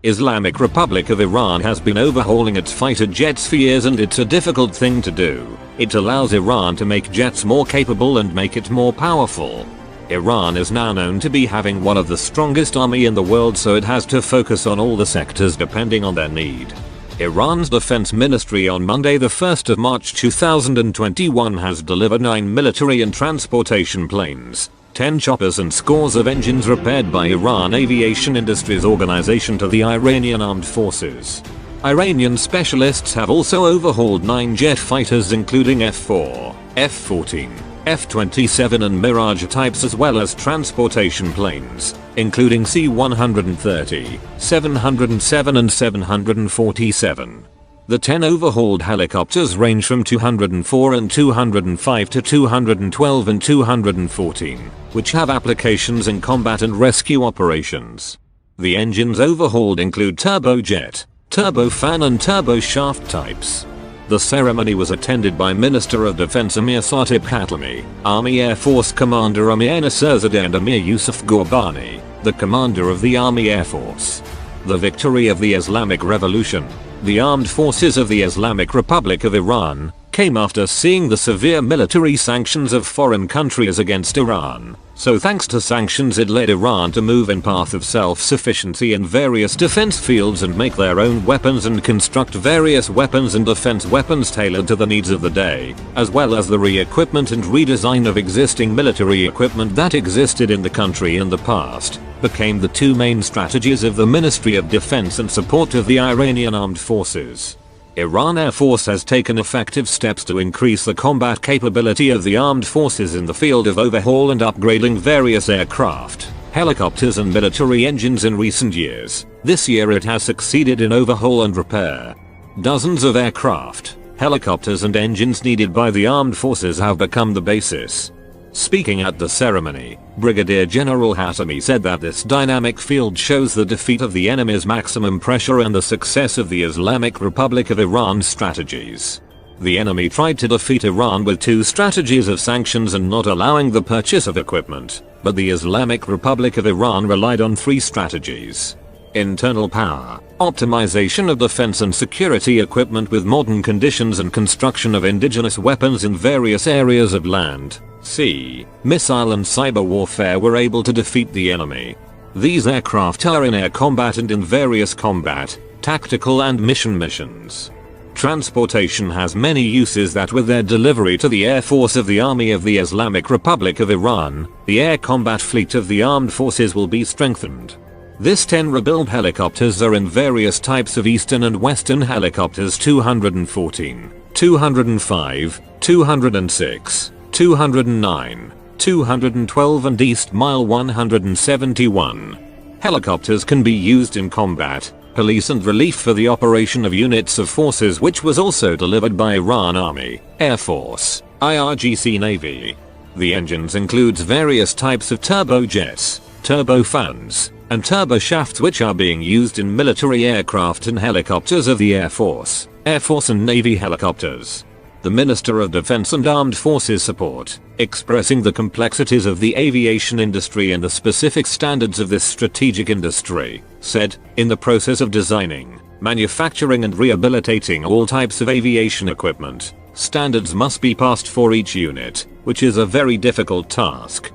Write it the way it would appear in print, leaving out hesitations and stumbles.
Islamic Republic of Iran has been overhauling its fighter jets for years, and it's a difficult thing to do. It allows Iran to make jets more capable and make it more powerful. Iran is now known to be having one of the strongest army in the world, so it has to focus on all the sectors depending on their need. Iran's defense ministry on Monday the 1st of March 2021 has delivered 9 military and transportation planes, 10 choppers and scores of engines repaired by Iran Aviation Industries Organization to the Iranian armed forces. Iranian specialists have also overhauled 9 jet fighters including F-4, F-14, F-27 and Mirage types, as well as transportation planes, including C-130, 707 and 747. The 10 overhauled helicopters range from 204 and 205 to 212 and 214, which have applications in combat and rescue operations. The engines overhauled include turbojet, turbofan and turboshaft types. The ceremony was attended by Minister of Defense Amir Satip Khatami, Army Air Force Commander Amir Nasirzadeh and Amir Yusuf Ghorbani, the Commander of the Army Air Force. The victory of the Islamic Revolution, the Armed Forces of the Islamic Republic of Iran, came after seeing the severe military sanctions of foreign countries against Iran. So thanks to sanctions, it led Iran to move in path of self-sufficiency in various defense fields and make their own weapons and construct various weapons and defense weapons tailored to the needs of the day, as well as the re-equipment and redesign of existing military equipment that existed in the country in the past, became the two main strategies of the Ministry of Defense and support of the Iranian armed forces. Iran Air Force has taken effective steps to increase the combat capability of the armed forces in the field of overhaul and upgrading various aircraft, helicopters and military engines in recent years. This year it has succeeded in overhaul and repair. Dozens of aircraft, helicopters and engines needed by the armed forces have become the basis. Speaking at the ceremony, Brigadier General Khatami said that this dynamic field shows the defeat of the enemy's maximum pressure and the success of the Islamic Republic of Iran's strategies. The enemy tried to defeat Iran with 2 strategies of sanctions and not allowing the purchase of equipment, but the Islamic Republic of Iran relied on 3 strategies. Internal power, optimization of defense and security equipment with modern conditions, and construction of indigenous weapons in various areas of land, sea, missile and cyber warfare were able to defeat the enemy. These aircraft are in air combat and in various combat, tactical and missions. Transportation has many uses that with their delivery to the Air Force of the Army of the Islamic Republic of Iran, the air combat fleet of the armed forces will be strengthened. This 10 rebuild helicopters are in various types of Eastern and Western helicopters 214, 205, 206, 209, 212 and East Mile 171. Helicopters can be used in combat, police and relief for the operation of units of forces, which was also delivered by Iran Army, Air Force, IRGC Navy. The engines includes various types of turbojets, turbofans, and turboshafts which are being used in military aircraft and helicopters of the Air Force and Navy helicopters. The Minister of Defense and Armed Forces Support, expressing the complexities of the aviation industry and the specific standards of this strategic industry, said, "In the process of designing, manufacturing and rehabilitating all types of aviation equipment, standards must be passed for each unit, which is a very difficult task.